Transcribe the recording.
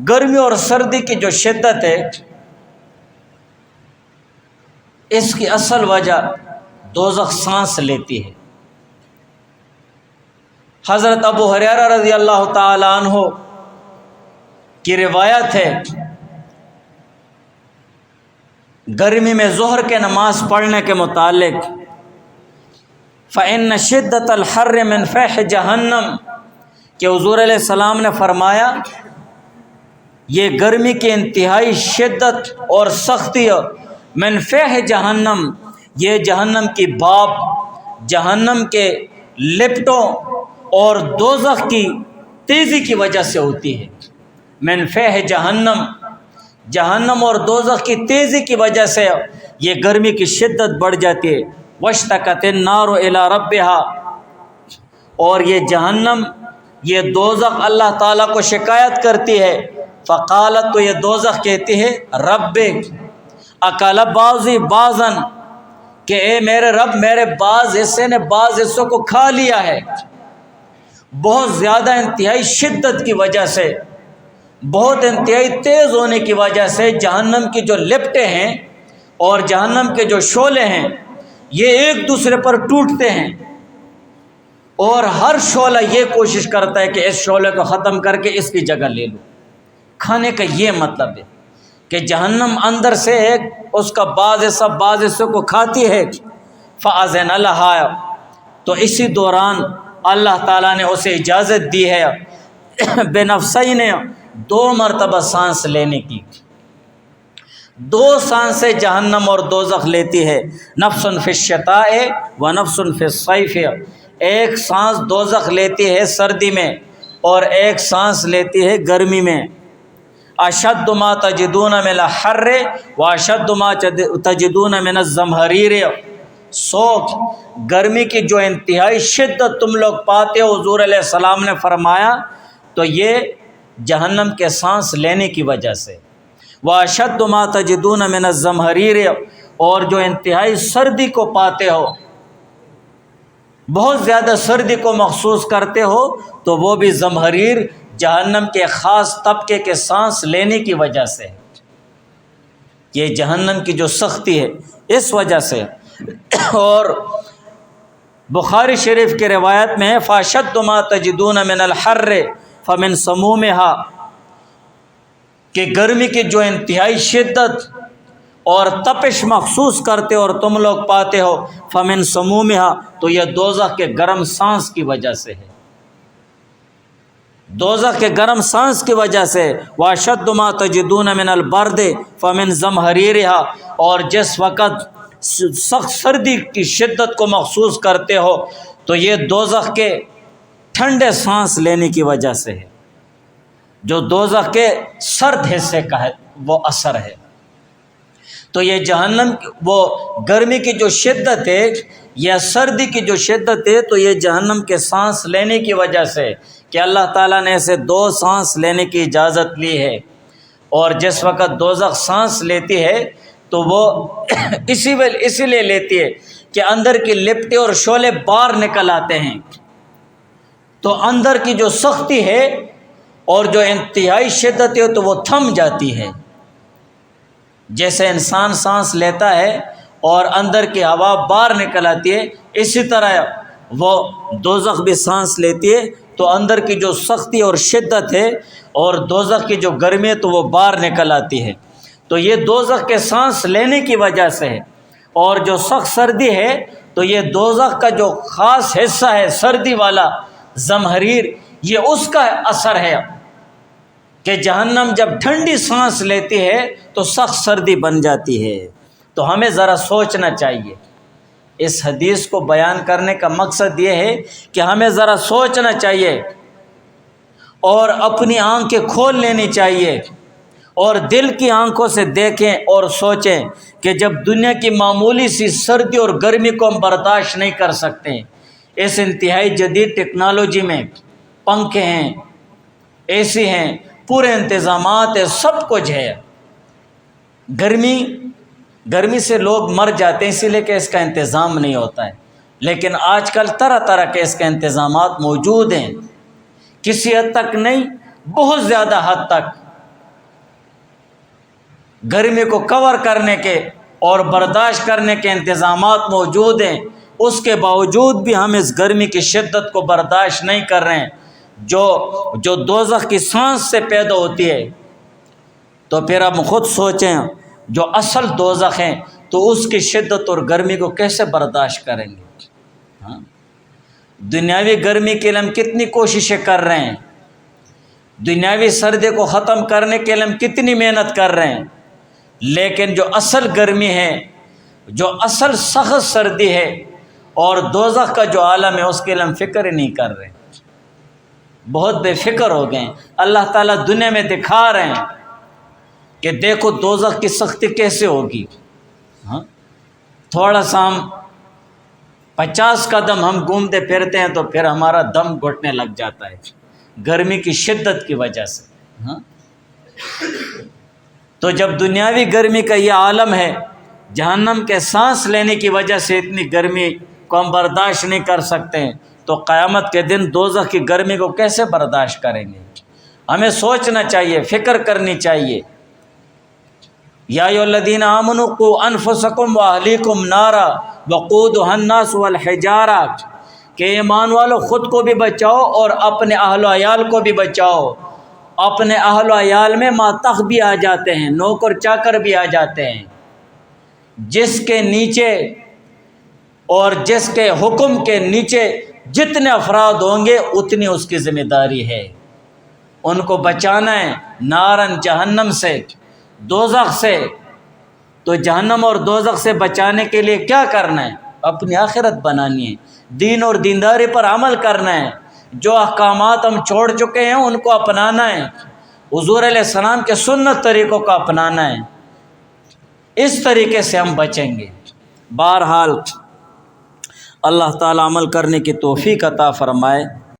گرمی اور سردی کی جو شدت ہے اس کی اصل وجہ دوزخ سانس لیتی ہے۔ حضرت ابو ہریرہ رضی اللہ تعالی عنہ کی روایت ہے، گرمی میں ظہر کے نماز پڑھنے کے متعلق، فَإِنَّ شِدَّةَ الْحَرِّ مِنْ فَيْحِ جَهَنَّمَ، کہ حضور علیہ السلام نے فرمایا یہ گرمی کی انتہائی شدت اور سختی من فیح جہنم، یہ جہنم کی بھاپ، جہنم کے لپٹوں اور دوزخ کی تیزی کی وجہ سے ہوتی ہے۔ من فیح جہنم، جہنم اور دوزخ کی تیزی کی وجہ سے یہ گرمی کی شدت بڑھ جاتی ہے۔ واشتکت النار الی ربہا، اور یہ جہنم، یہ دوزخ اللہ تعالیٰ کو شکایت کرتی ہے۔ فقالت، تو یہ دوزخ کہتی ہے، رب اکل بعضی بعضا، کہ اے میرے رب، میرے بعض حصے نے بعض حصوں کو کھا لیا ہے۔ بہت زیادہ انتہائی شدت کی وجہ سے، بہت انتہائی تیز ہونے کی وجہ سے جہنم کی جو لپٹیں ہیں اور جہنم کے جو شعلے ہیں یہ ایک دوسرے پر ٹوٹتے ہیں، اور ہر شعلہ یہ کوشش کرتا ہے کہ اس شعلے کو ختم کر کے اس کی جگہ لے لو۔ کھانے کا یہ مطلب ہے کہ جہنم اندر سے ایک اس کا بعض حصوں کو کھاتی ہے۔ فَأَذِنَ لَهَا، تو اسی دوران اللہ تعالیٰ نے اسے اجازت دی ہے بِنَفْسَيْنِ، 2 مرتبہ سانس لینے کی۔ 2 سانسیں جہنم اور دوزخ لیتی ہے، نفس فی الشتاء و نفس فی الصیف، ایک سانس دوزخ لیتی ہے سردی میں اور ایک سانس لیتی ہے گرمی میں۔ اشد ما تجدون من الحر و اشد ما تجدون من الزمہریر، سوکھ، گرمی کی جو انتہائی شدت تم لوگ پاتے ہو، حضور علیہ السلام نے فرمایا تو یہ جہنم کے سانس لینے کی وجہ سے۔ واشد ما تجدون من الزمہریر، اور جو انتہائی سردی کو پاتے ہو، بہت زیادہ سردی کو محسوس کرتے ہو، تو وہ بھی زمہریر، جہنم کے خاص طبقے کے سانس لینے کی وجہ سے۔ یہ جہنم کی جو سختی ہے اس وجہ سے۔ اور بخاری شریف کی روایت میں ہے، فَأَشَدُّ مَا تَجِدُونَ مِنَ الْحَرِّ فَمِنْ سَمُومِهَا، کہ گرمی کی جو انتہائی شدت اور تپش محسوس کرتے ہو اور تم لوگ پاتے ہو، فَمِنْ سَمُومِهَا، تو یہ دوزخ کے گرم سانس کی وجہ سے ہے، دوزخ کے گرم سانس کی وجہ سے۔ وَأَشَدُّ مَا تَجِدُونَ مِنَ الْبَرْدِ فَمِنْ زَمْهَرِيرِهَا، اور جس وقت سخت سردی کی شدت کو محسوس کرتے ہو تو یہ دوزخ کے ٹھنڈے سانس لینے کی وجہ سے ہے، جو دوزخ کے سرد حصے کا ہے وہ اثر ہے۔ تو یہ جہنم، وہ گرمی کی جو شدت ہے یا سردی کی جو شدت ہے، تو یہ جہنم کے سانس لینے کی وجہ سے، کہ اللہ تعالیٰ نے اسے 2 سانس لینے کی اجازت لی ہے، اور جس وقت دوزخ سانس لیتی ہے تو وہ اسی لیے لیتی ہے کہ اندر کی لپٹیں اور شعلے باہر نکل آتے ہیں، تو اندر کی جو سختی ہے اور جو انتہائی شدت ہے تو وہ تھم جاتی ہے۔ جیسے انسان سانس لیتا ہے اور اندر کی ہوا باہر نکل آتی ہے، اسی طرح وہ دوزخ بھی سانس لیتی ہے، تو اندر کی جو سختی اور شدت ہے اور دوزخ کی جو گرمی ہے تو وہ باہر نکل آتی ہے۔ تو یہ دوزخ کے سانس لینے کی وجہ سے ہے، اور جو سخت سردی ہے تو یہ دوزخ کا جو خاص حصہ ہے سردی والا، زمہریر، یہ اس کا اثر ہے کہ جہنم جب ٹھنڈی سانس لیتی ہے تو سخت سردی بن جاتی ہے۔ تو ہمیں ذرا سوچنا چاہیے، اس حدیث کو بیان کرنے کا مقصد یہ ہے کہ ہمیں ذرا سوچنا چاہیے اور اپنی آنکھیں کھول لینی چاہیے، اور دل کی آنکھوں سے دیکھیں اور سوچیں کہ جب دنیا کی معمولی سی سردی اور گرمی کو ہم برداشت نہیں کر سکتے، اس انتہائی جدید ٹیکنالوجی میں پنکھے ہیں، اے سی ہیں، پورے انتظامات ہیں، سب کچھ ہے، گرمی سے لوگ مر جاتے ہیں اسی لیے کہ اس کا انتظام نہیں ہوتا ہے، لیکن آج کل طرح طرح کے اس کے انتظامات موجود ہیں، کسی حد تک نہیں، بہت زیادہ حد تک گرمی کو کور کرنے کے اور برداشت کرنے کے انتظامات موجود ہیں، اس کے باوجود بھی ہم اس گرمی کی شدت کو برداشت نہیں کر رہے ہیں جو دوزخ کی سانس سے پیدا ہوتی ہے۔ تو پھر ہم خود سوچیں، جو اصل دوزخ ہیں تو اس کی شدت اور گرمی کو کیسے برداشت کریں گے؟ ہاں، دنیاوی گرمی کے لیے ہم کتنی کوششیں کر رہے ہیں، دنیاوی سردی کو ختم کرنے کے لیے ہم کتنی محنت کر رہے ہیں، لیکن جو اصل گرمی ہے، جو اصل سخت سردی ہے اور دوزخ کا جو عالم ہے، اس کے لیے ہم فکر ہی نہیں کر رہے، بہت بے فکر ہو گئے ہیں۔ اللہ تعالیٰ دنیا میں دکھا رہے ہیں کہ دیکھو دوزخ کی سختی کیسے ہوگی۔ ہاں، تھوڑا سا ہم 50 قدم ہم گھومتے پھرتے ہیں تو پھر ہمارا دم گھٹنے لگ جاتا ہے گرمی کی شدت کی وجہ سے۔ ہاں، تو جب دنیاوی گرمی کا یہ عالم ہے، جہنم کے سانس لینے کی وجہ سے اتنی گرمی کو ہم برداشت نہیں کر سکتے ہیں، تو قیامت کے دن دوزخ کی گرمی کو کیسے برداشت کریں گے؟ ہمیں سوچنا چاہیے، فکر کرنی چاہیے۔ یا ایھا الذین آمنوا قوا انفسکم واہلیکم نارا وقودھا الناس والحجارہ، کہ ایمان والو خود کو بھی بچاؤ اور اپنے اہل و عیال کو بھی بچاؤ۔ اپنے اہل و عیال میں ماتح بھی آ جاتے ہیں، نوکر چاکر بھی آ جاتے ہیں، جس کے نیچے اور جس کے حکم کے نیچے جتنے افراد ہوں گے اتنی اس کی ذمہ داری ہے، ان کو بچانا ہے نارن جہنم سے، دوزخ سے۔ تو جہنم اور دوزخ سے بچانے کے لیے کیا کرنا ہے؟ اپنی آخرت بنانی ہے، دین اور دینداری پر عمل کرنا ہے، جو احکامات ہم چھوڑ چکے ہیں ان کو اپنانا ہے، حضور علیہ السلام کے سنت طریقوں کو اپنانا ہے، اس طریقے سے ہم بچیں گے۔ بہرحال اللہ تعالی عمل کرنے کی توفیق عطا فرمائے۔